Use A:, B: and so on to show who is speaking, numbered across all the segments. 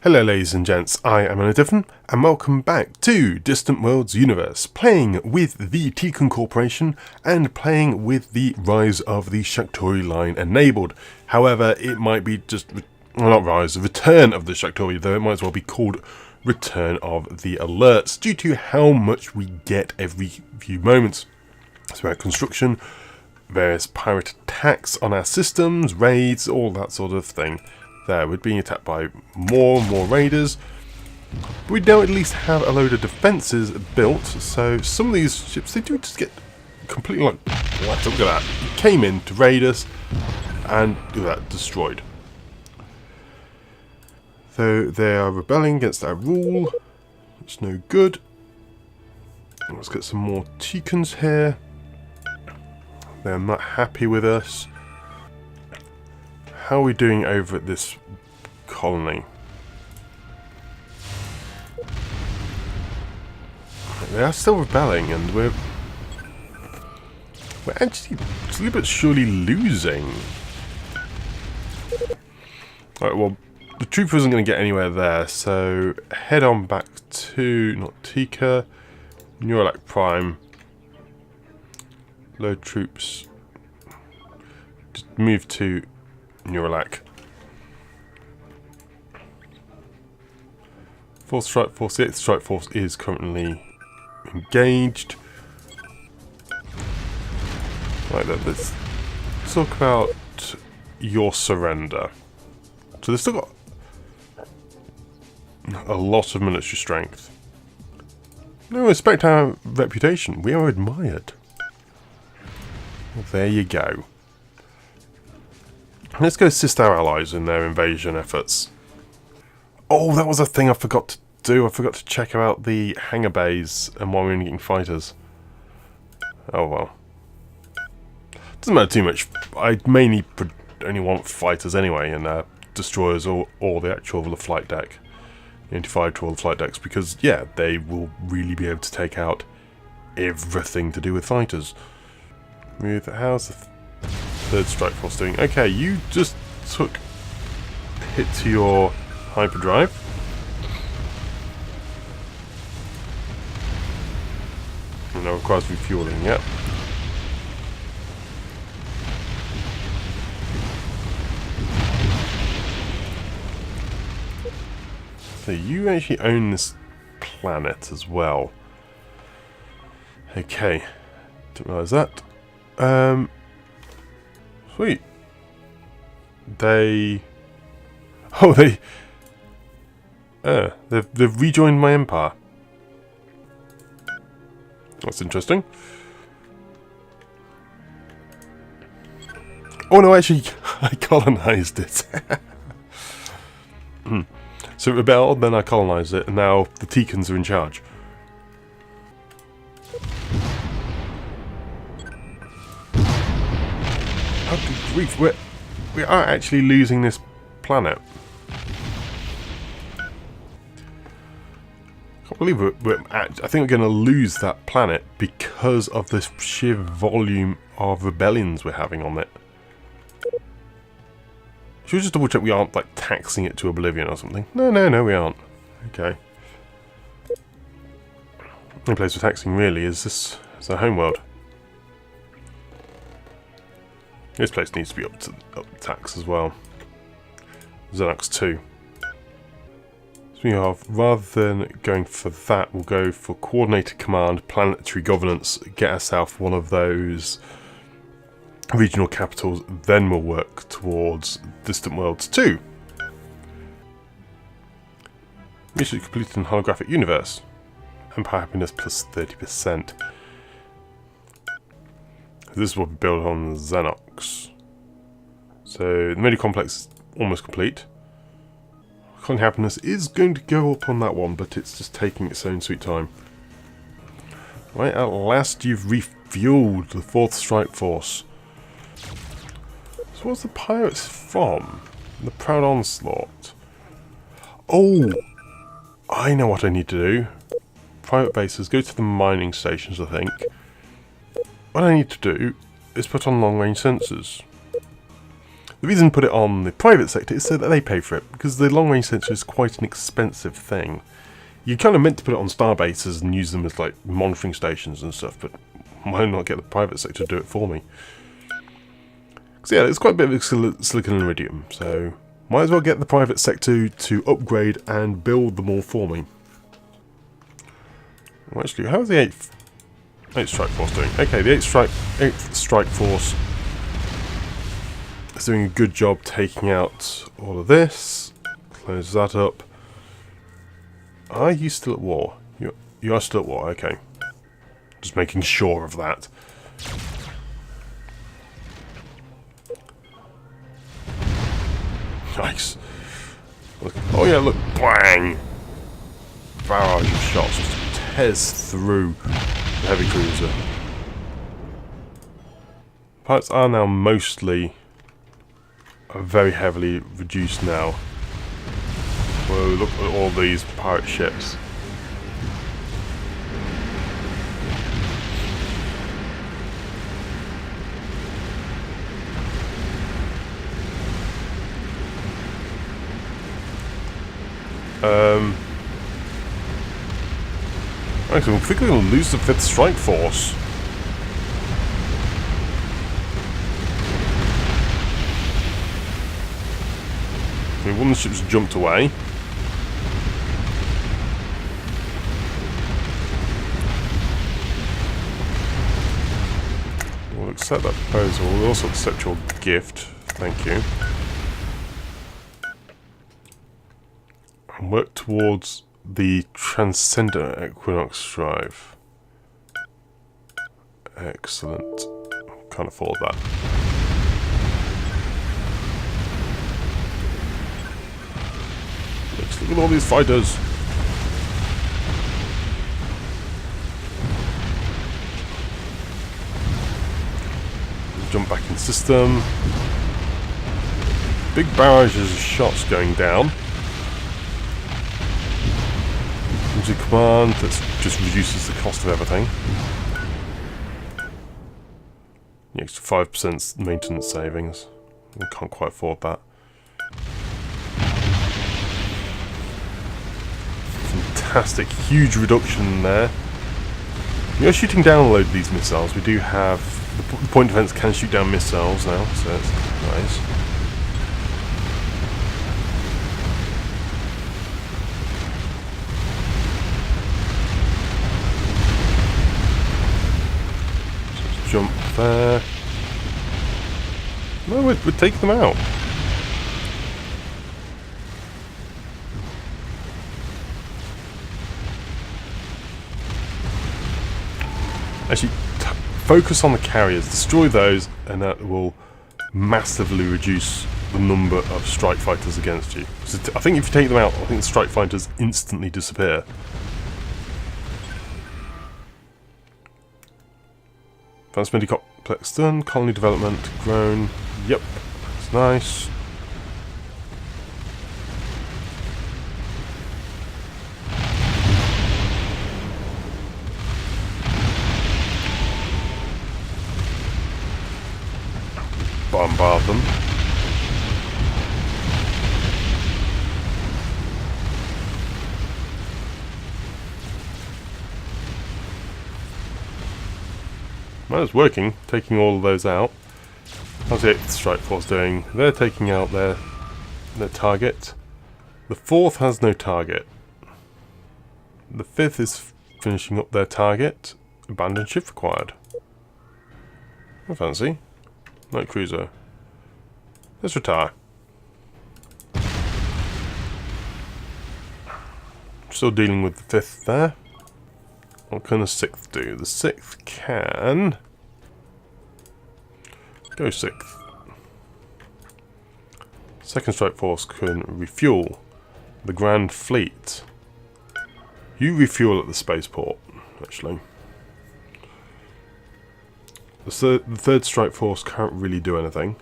A: Hello ladies and gents, I am Annihilate, and welcome back to Distant Worlds Universe, playing with the Tikkun Corporation and playing with the Rise of the Shakturi line enabled. However, it might be just, well, not Rise, Return of the Shakturi, though it might as well be called Return of the Alerts, due to how much we get every few moments. It's about construction, various pirate attacks on our systems, raids, all that sort of thing. There, we're being attacked by more and more raiders. But we now at least have a load of defences built, so some of these ships, they do just get completely like, what? Look at that. It came in to raid us, and look at that, destroyed. So they are rebelling against our rule. It's no good. Let's get some more Tikkuns here. They're not happy with us. How are we doing over at this colony? They are still rebelling, and we're actually slowly but surely losing. Alright, well, the trooper isn't going to get anywhere there, so head on back to, not Tika, Neuralak Prime. Load troops. Just move to Neuralak. 4th Strike Force, the 8th Strike Force is currently engaged. Right then, let's talk about your surrender. So they've still got a lot of military strength. No, respect our reputation. We are admired. Well, there you go. Let's go assist our allies in their invasion efforts. Oh, that was a thing I forgot to do. I forgot to check out the hangar bays and why we're only getting fighters. Oh well. Doesn't matter too much. I mainly only want fighters anyway, and destroyers or the actual flight deck. The anti-5 to all the flight decks, because yeah, they will really be able to take out everything to do with fighters. How's the 3rd Strike Force doing? Okay, you just took a hit to your hyperdrive. And that requires refueling, yep. So you actually own this planet as well. Okay. Didn't realise that. Sweet. They've rejoined my empire. That's interesting. Oh no, actually, I colonised it. So it rebelled, then I colonised it, and now the Tikkuns are in charge. Oh, good grief, we are actually losing this planet. I can't believe I think we're going to lose that planet because of this sheer volume of rebellions we're having on it. Should we just double check we aren't like taxing it to oblivion or something? No, we aren't. Okay. The only place we're taxing really is our homeworld. This place needs to be up to tax as well. Xenox 2. So we have, rather than going for that, we'll go for Coordinated Command, Planetary Governance, get ourselves one of those regional capitals, then we'll work towards Distant Worlds 2. Mission completed in Holographic Universe. Empire Happiness plus 30%. This is what we build on Xenox. So the Medi Complex is almost complete. Colony Happiness is going to go up on that one, but it's just taking its own sweet time. Right, at last you've refueled the 4th Strike Force. So what's the pirates from? The Proud Onslaught. Oh! I know what I need to do. Private bases, go to the mining stations, I think. What I need to do is put on long-range sensors. The reason I put it on the private sector is so that they pay for it, because the long-range sensor is quite an expensive thing. You kind of meant to put it on star bases and use them as like monitoring stations and stuff, but why not get the private sector to do it for me? Because yeah, it's quite a bit of silicon and iridium, so might as well get the private sector to upgrade and build them all for me. Well, actually, how's the 8th Strike Force doing? Okay, the 8th Strike Force is doing a good job taking out all of this. Close that up. Are you still at war? You are still at war, okay. Just making sure of that. Nice. Oh yeah, look, bang! Barrage of shots just tears through the heavy cruiser. Pilots are now mostly very heavily reduced now. Whoa, look at all these pirate ships. Actually, I think we're going to lose the 5th Strike Force. I mean, one of the ships jumped away. We'll accept that proposal. We'll also accept your gift. Thank you. And work towards the Transcender Equinox drive. Excellent. Can't afford that. Let's look at all these fighters. Jump back in system. Big barrages of shots going down. Into command, that just reduces the cost of everything. The extra 5% maintenance savings. We can't quite afford that. Fantastic, huge reduction there. We are shooting down a load of these missiles. We do have the point defense can shoot down missiles now, so that's nice. Just jump there. No, we'd take them out. Actually, focus on the carriers, destroy those, and that will massively reduce the number of strike fighters against you. I think if you take them out, I think the strike fighters instantly disappear. Advanced Medicomplex done, colony development grown, yep, that's nice. Bombard them. Well, it's working, taking all of those out. How's the 8th Strike Force doing? They're taking out their target. The 4th has no target. The 5th is finishing up their target. Abandoned ship required. I fancy. Night cruiser. Let's retire. Still dealing with the 5th there. What can the 6th do? The 6th can go 6th. 2nd Strike Force can refuel the Grand Fleet. You refuel at the spaceport, actually. The 3rd Strike Force can't really do anything.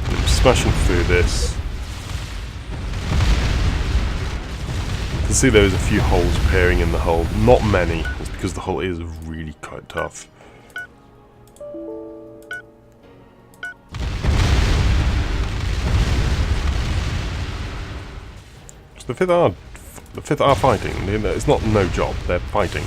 A: I'm smashing through this. You can see there's a few holes appearing in the hull. Not many. It's because the hull is really quite tough. So the fifth are fighting. It's not no job. They're fighting.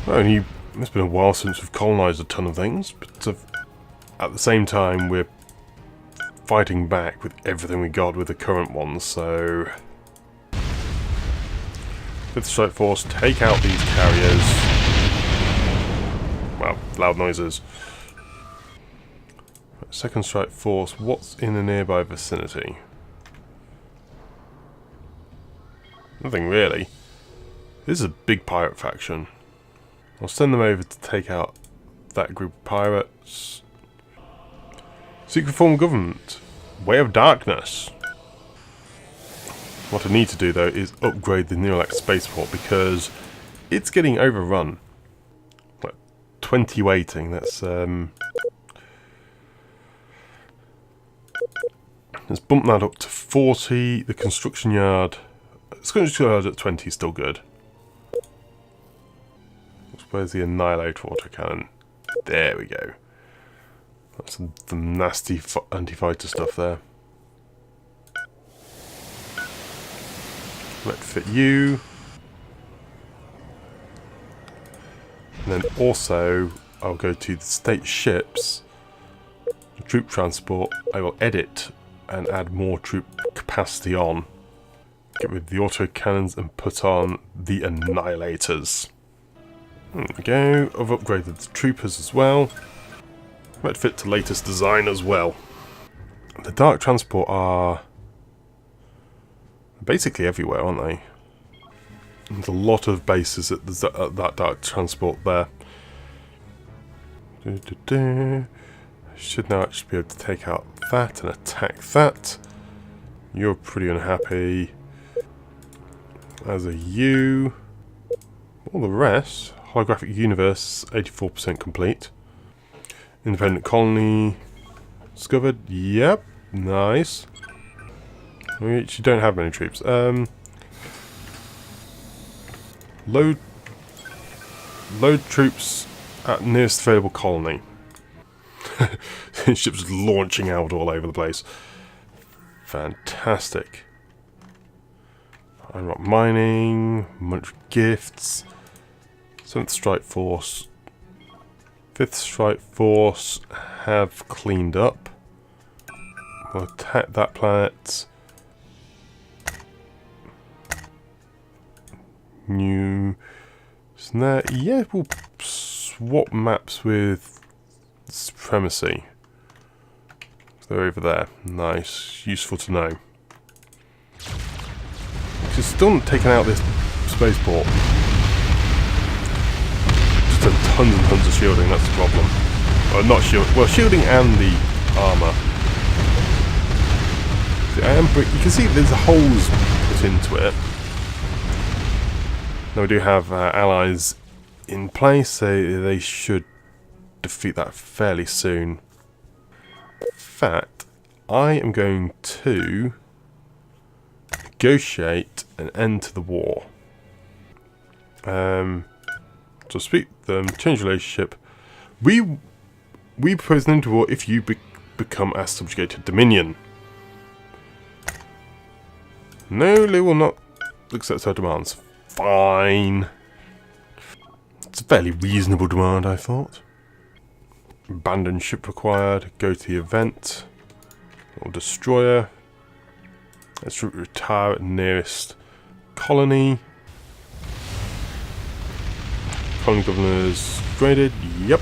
A: Well, it's been a while since we've colonised a ton of things, but at the same time we're fighting back with everything we got with the current ones, so... 5th Strike Force, take out these carriers. Well, loud noises. 2nd Strike Force, what's in the nearby vicinity? Nothing really. This is a big pirate faction. I'll send them over to take out that group of pirates. Secret form of government. Way of Darkness. What I need to do though is upgrade the Neuralak spaceport because it's getting overrun. Like 20 waiting, that's let's bump that up to 40. The construction yard. It's going to yard at 20 is still good. Where's the annihilate autocannon? There we go. That's some nasty anti-fighter stuff there. RetreatUE. And then also, I'll go to the state ships. Troop transport, I will edit and add more troop capacity on. Get rid of the autocannons and put on the annihilators. There we go. I've upgraded the troopers as well. Retrofit to latest design as well. The dark transport are basically everywhere, aren't they? There's a lot of bases at that dark transport there. Should now actually be able to take out that and attack that. You're pretty unhappy. As a U. All the rest. Holographic universe, 84% complete. Independent colony discovered. Yep, nice. We actually don't have many troops. Load troops at nearest available colony. Ships launching out all over the place. Fantastic. I'm not mining. Much gifts. 7th Strike Force. 5th Strike Force have cleaned up. We'll attack that planet. New. Yeah, we'll swap maps with Supremacy. They're over there. Nice. Useful to know. She's still not taken out this spaceport. Just tons and tons of shielding, that's the problem. Well, not shielding. Well, shielding and the armour. See, you can see there's holes put into it. Now we do have allies in place, so they should defeat that fairly soon. In fact, I am going to negotiate an end to the war. So speak to them, change relationship. We propose an end to war if you become a subjugated dominion. No, they will not accept our demands. Fine. It's a fairly reasonable demand, I thought. Abandoned ship required. Go to the event. Or destroyer. Let's retire at nearest colony. Colony governors graded. Yep.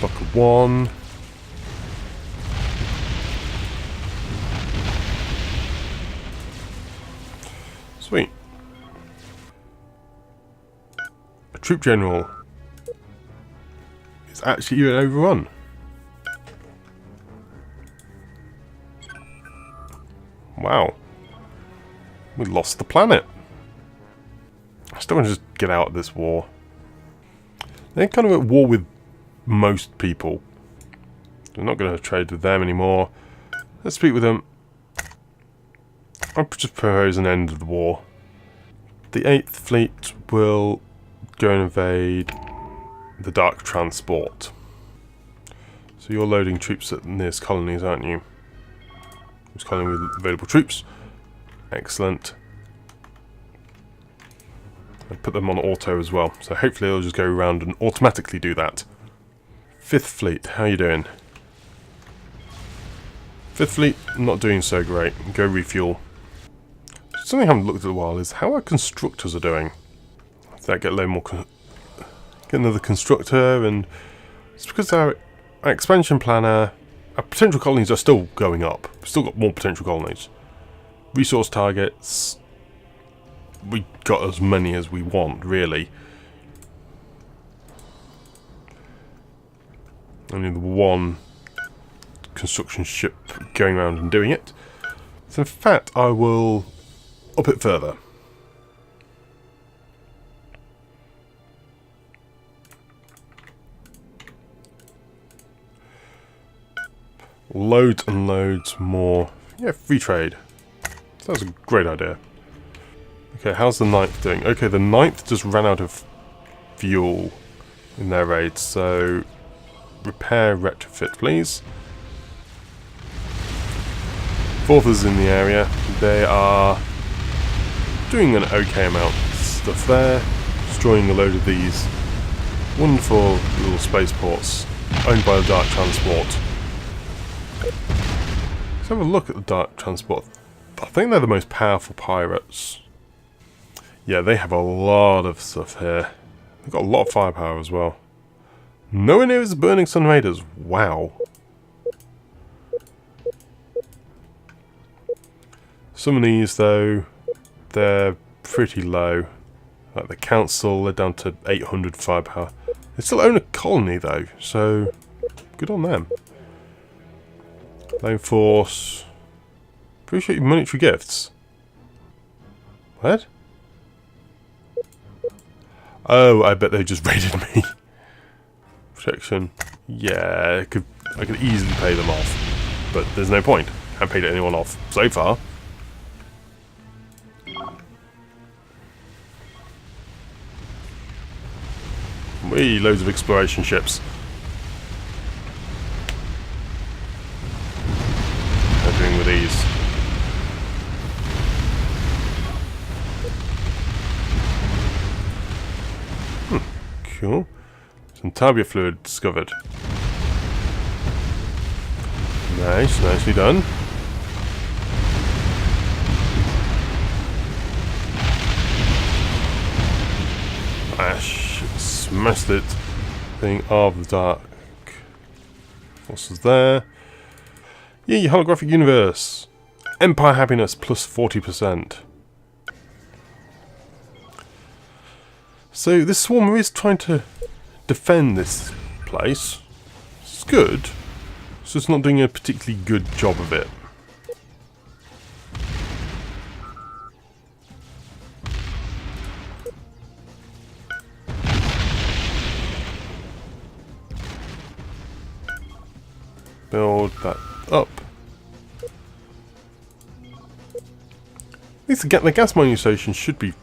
A: Block of 1. Sweet. A troop general is actually overrun. Wow. We lost the planet. I still want to just get out of this war. They're kind of at war with most people. I'm not going to trade with them anymore. Let's speak with them. I'll just propose an end of the war. The 8th Fleet will go and invade the Dark Transport. So you're loading troops at the nearest colonies, aren't you? Just colony with available troops. Excellent. And put them on auto as well. So hopefully it'll just go around and automatically do that. 5th Fleet, how are you doing? 5th Fleet, not doing so great. Go refuel. Something I haven't looked at in a while is how our constructors are doing. If that get a load more, get another constructor, and it's because our expansion planner, our potential colonies are still going up. We've still got more potential colonies. Resource targets, we got as many as we want, really. Only the one construction ship going around and doing it. So in fact, I will up it further. Loads and loads more. Yeah, free trade. Sounds a great idea. Okay, how's the 9th doing? Okay, the 9th just ran out of fuel in their raid, so repair retrofit, please. 4th is in the area. They are doing an okay amount of stuff there, destroying a load of these wonderful little spaceports owned by the Dark Transport. Let's have a look at the Dark Transport. I think they're the most powerful pirates. Yeah, they have a lot of stuff here. They've got a lot of firepower as well. Nowhere near as Burning Sun Raiders. Wow. Some of these, though, they're pretty low. Like the Council, they're down to 800 firepower. They still own a colony, though, so good on them. Lone Force. Appreciate your monetary gifts. What? Oh, I bet they just raided me. Protection. Yeah, I could easily pay them off. But there's no point. I haven't paid anyone off so far. Whee, loads of exploration ships. What are doing with these? Cool. Some Tabia fluid discovered. Nice, nicely done. Ash smashed it. Thing of the Dark Forces there. Yeah, holographic universe. Empire happiness plus 40%. So this swarmer is trying to defend this place. It's good. It's just not doing a particularly good job of it. Build that up. At least the gas mining station should be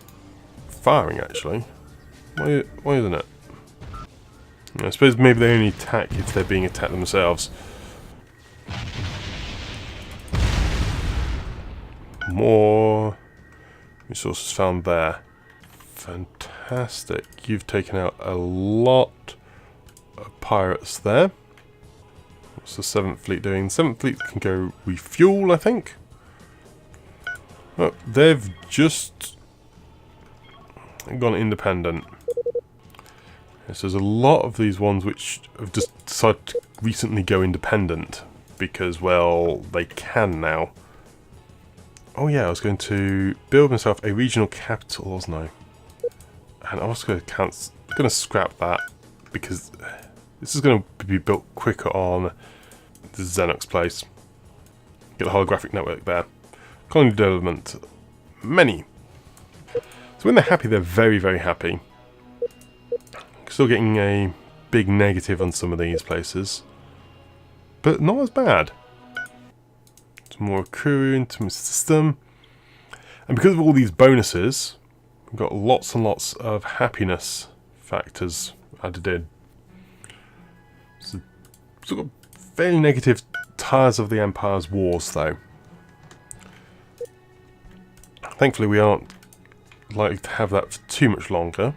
A: firing, actually. Why isn't it? I suppose maybe they only attack if they're being attacked themselves. More resources found there. Fantastic. You've taken out a lot of pirates there. What's the 7th Fleet doing? 7th Fleet can go refuel, I think. Oh, they've just gone independent. Yes, there's a lot of these ones which have just decided to recently go independent because, well, they can now. Oh yeah, I was going to build myself a regional capital, wasn't I? And I was going to scrap that because this is going to be built quicker on the Xenox place. Get a holographic network there. Colony development, many. So when they're happy, they're very, very happy. Still getting a big negative on some of these places. but not as bad. Some more accrue into my system. And because of all these bonuses, we've got lots and lots of happiness factors added in. So, sort of fairly negative tires of the Empire's wars, though. Thankfully, we aren't likely to have that for too much longer.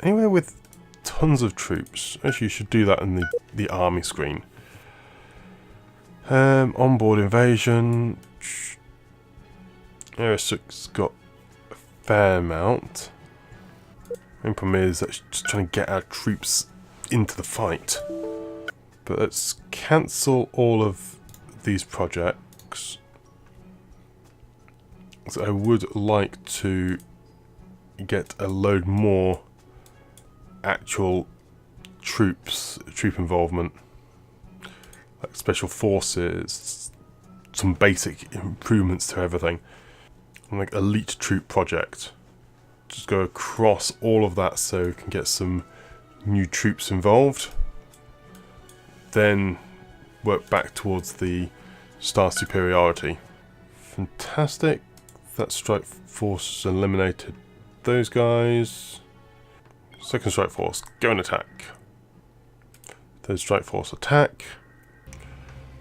A: Anywhere with tons of troops. Actually, you should do that in the army screen. Onboard invasion. Area 6's got a fair amount. The problem is that just trying to get our troops into the fight. But let's cancel all of these projects. So I would like to get a load more actual troop involvement. Like special forces, some basic improvements to everything. And like elite troop project. Just go across all of that so we can get some new troops involved. Then work back towards the star superiority. Fantastic. That strike force eliminated those guys. Second strike force, go and attack. Third strike force, attack.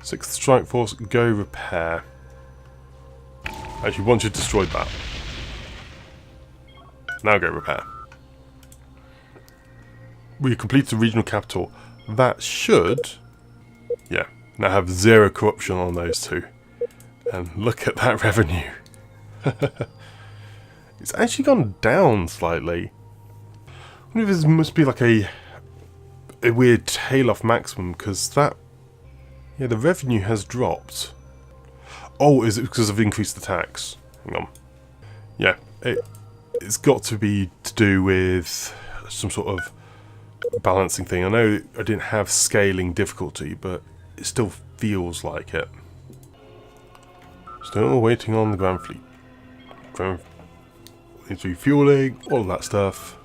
A: Sixth strike force, go repair. Actually, once you've destroyed that, now go repair. We completed the regional capital. That should, yeah, now have 0 corruption on those two. And look at that revenue. It's actually gone down slightly. I wonder if this must be like a weird tail off maximum, because that, yeah, the revenue has dropped. Oh, is it because I've increased the tax? Hang on. Yeah, it's got to be to do with some sort of balancing thing. I know I didn't have scaling difficulty, but it still feels like it. Still waiting on the Grand Fleet. Needs refueling, all of that stuff.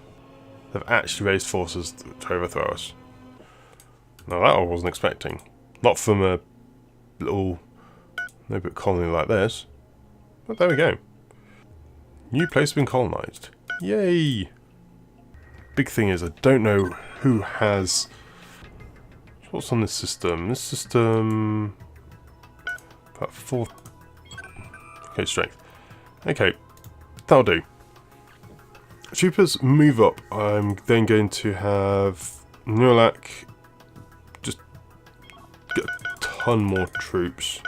A: They've actually raised forces to overthrow us. Now that I wasn't expecting. Not from a little no-bit colony like this. But there we go. New place has been colonised. Yay! Big thing is I don't know who has... What's on this system? This system... About 4... Okay, strength. Okay, that'll do. Troopers move up. I'm then going to have Nurlak just get a ton more troops.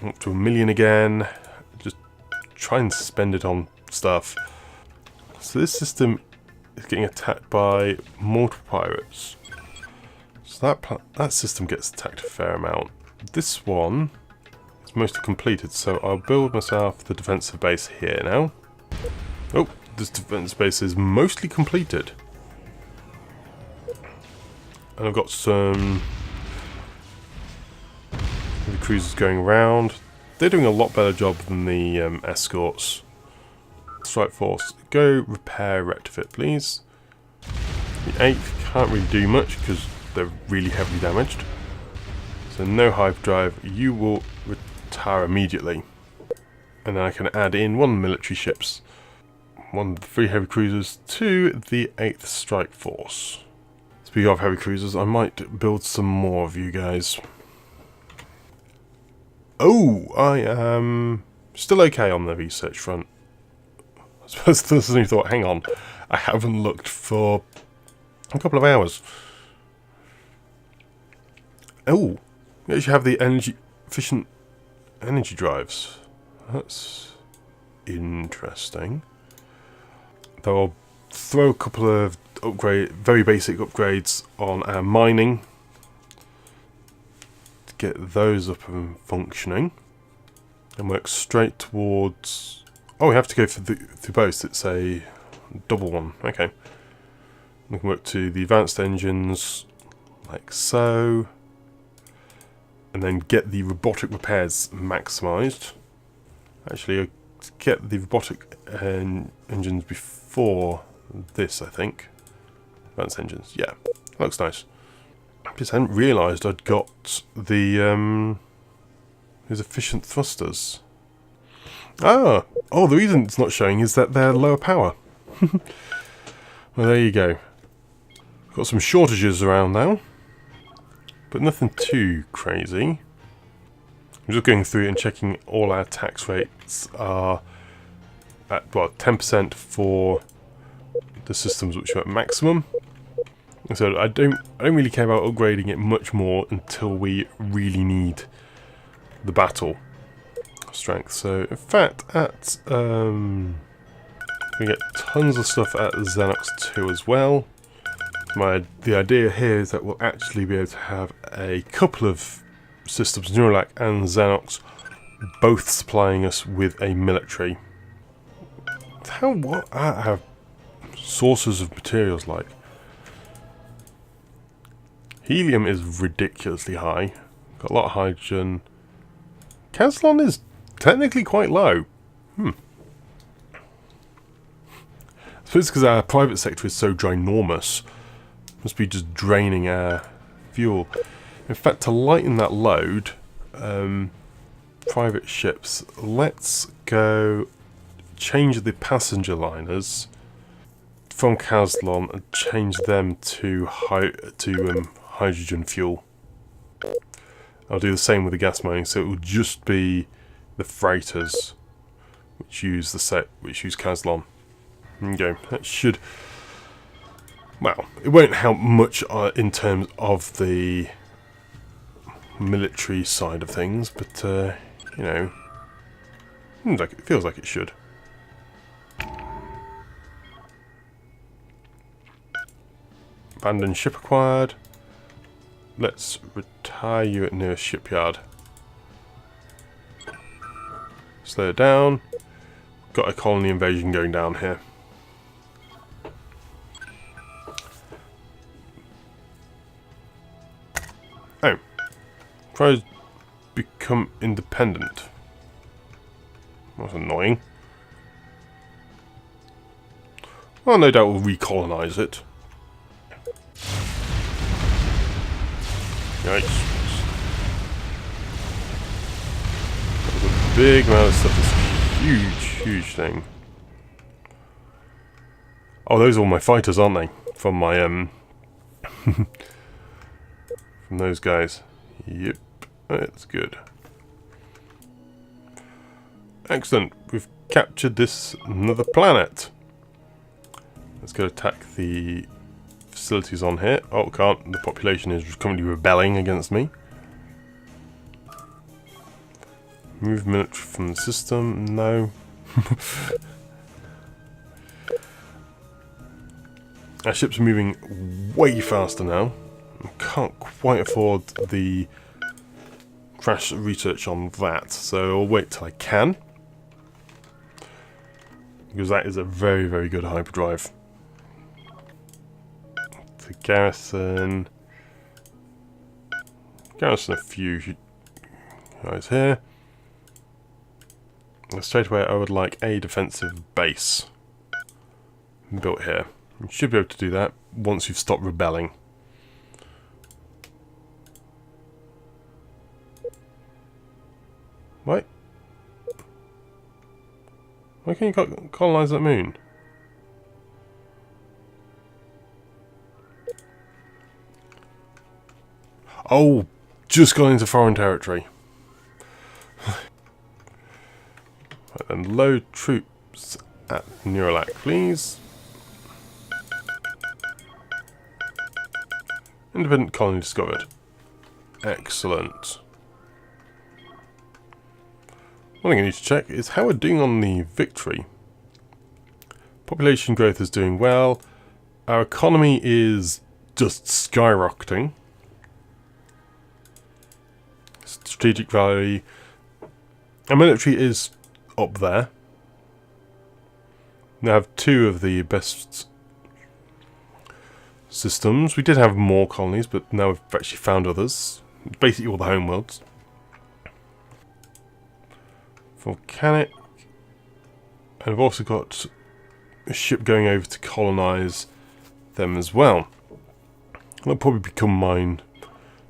A: Up to 1 million again. Just try and spend it on stuff. So this system is getting attacked by multiple pirates. So that system gets attacked a fair amount. This one is mostly completed, so I'll build myself the defensive base here now. Oh, this defensive base is mostly completed. And I've got some the cruisers going around. They're doing a lot better job than the escorts. Strike force, go repair retreat, please. The 8th can't really do much because they're really heavily damaged. So no hyperdrive, you will retire immediately. And then I can add in 1 military ships, 1 of the 3 heavy cruisers to the 8th strike force. Speaking of heavy cruisers, I might build some more of you guys. Oh, I am still okay on the research front. I suppose this is when you thought, hang on, I haven't looked for a couple of hours. Oh, you actually have the efficient energy drives. That's interesting. Though I'll throw a couple of very basic upgrades on our mining to get those up and functioning, and work straight towards. Oh, we have to go through both. It's a double one. Okay. We can work to the advanced engines like so. And then get the robotic repairs maximised. Actually, I'll get the robotic engines before this, I think. Advanced engines, yeah. Looks nice. I just hadn't realised I'd got the these efficient thrusters. Oh, the reason it's not showing is that they're lower power. Well, there you go. Got some shortages around now, but nothing too crazy. I'm just going through and checking all our tax rates are at, well, 10% for the systems which are at maximum. So I don't really care about upgrading it much more until we really need the battle strength. So in fact, at we get tons of stuff at Xenox 2 as well. The idea here is that we'll actually be able to have a couple of systems, Neuralac and Xenox, both supplying us with a military. What are our sources of materials like? Helium is ridiculously high. Got a lot of hydrogen. Caslon is technically quite low. I suppose because our private sector is so ginormous, must be just draining our fuel. In fact, to lighten that load, private ships, let's go change the passenger liners from Caslon and change them to hydrogen fuel. I'll do the same with the gas mining, so it will just be the freighters which use Caslon. Okay, that should. Well, it won't help much in terms of the military side of things, but you know, it feels like it should. Abandoned ship acquired. Let's retire you at nearest shipyard. Slow it down. Got a colony invasion going down here. Oh. Try to become independent. That's annoying. Well, no doubt we'll recolonize it. Yikes. That was a big amount of stuff. This huge thing. Oh, those are all my fighters, aren't they? From my, from those guys. Yep. That's good. Excellent. We've captured this another planet. Let's go attack the facilities on here. Oh, can't. The population is currently rebelling against me. Move military from the system. No. Our ships are moving way faster now. I can't quite afford the crash research on that, so I'll wait till I can. Because that is a very, very good hyperdrive. The garrison. Garrison a few guys here. And straight away I would like a defensive base built here. You should be able to do that once you've stopped rebelling. What? Why can't you colonize that moon? Oh, just got into foreign territory. Right then, load troops at Neuralac, please. Independent colony discovered. Excellent. One thing I need to check is how we're doing on the victory. Population growth is doing well. Our economy is just skyrocketing. Strategic value. Our military is up there. We have two of the best systems. We did have more colonies, but now we've actually found others. Basically all the homeworlds. Volcanic. And I've also got a ship going over to colonize them as well. They'll probably become mine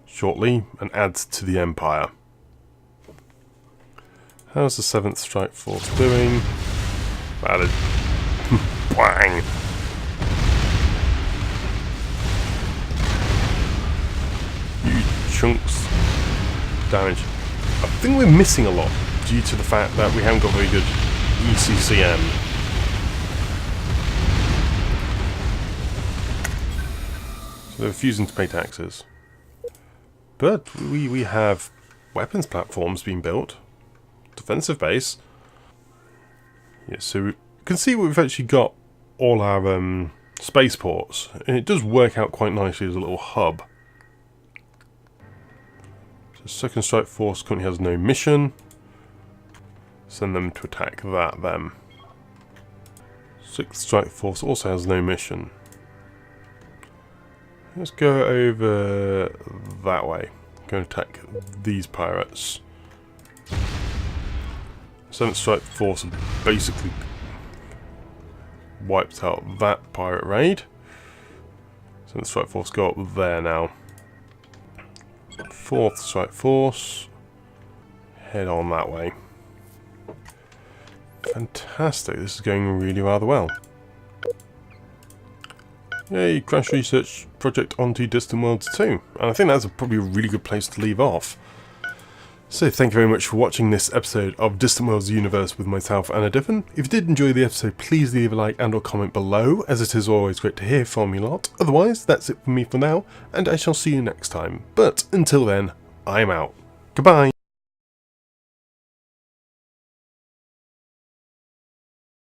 A: shortly and add to the Empire. How's the 7th Strike Force doing? Bad. Bang! Huge chunks of damage. I think we're missing a lot due to the fact that we haven't got very good ECCM. So they're refusing to pay taxes. But we have weapons platforms being built. Defensive base. Yeah, so we can see we've actually got all our spaceports. And it does work out quite nicely as a little hub. So 2nd Strike Force currently has no mission. Send them to attack that then. 6th Strike Force also has no mission. Let's go over that way. Go and attack these pirates. 7th Strike Force basically wiped out that pirate raid. 7th Strike Force go up there now. 4th Strike Force head on that way. Fantastic, this is going really rather well. Yay, Crash Research Project onto Distant Worlds 2. And I think that's probably a really good place to leave off. So thank you very much for watching this episode of Distant Worlds Universe with myself, Anna Diffin. If you did enjoy the episode, please leave a like and or comment below, as it is always great to hear from you lot. Otherwise, that's it for me for now, and I shall see you next time. But until then, I'm out. Goodbye.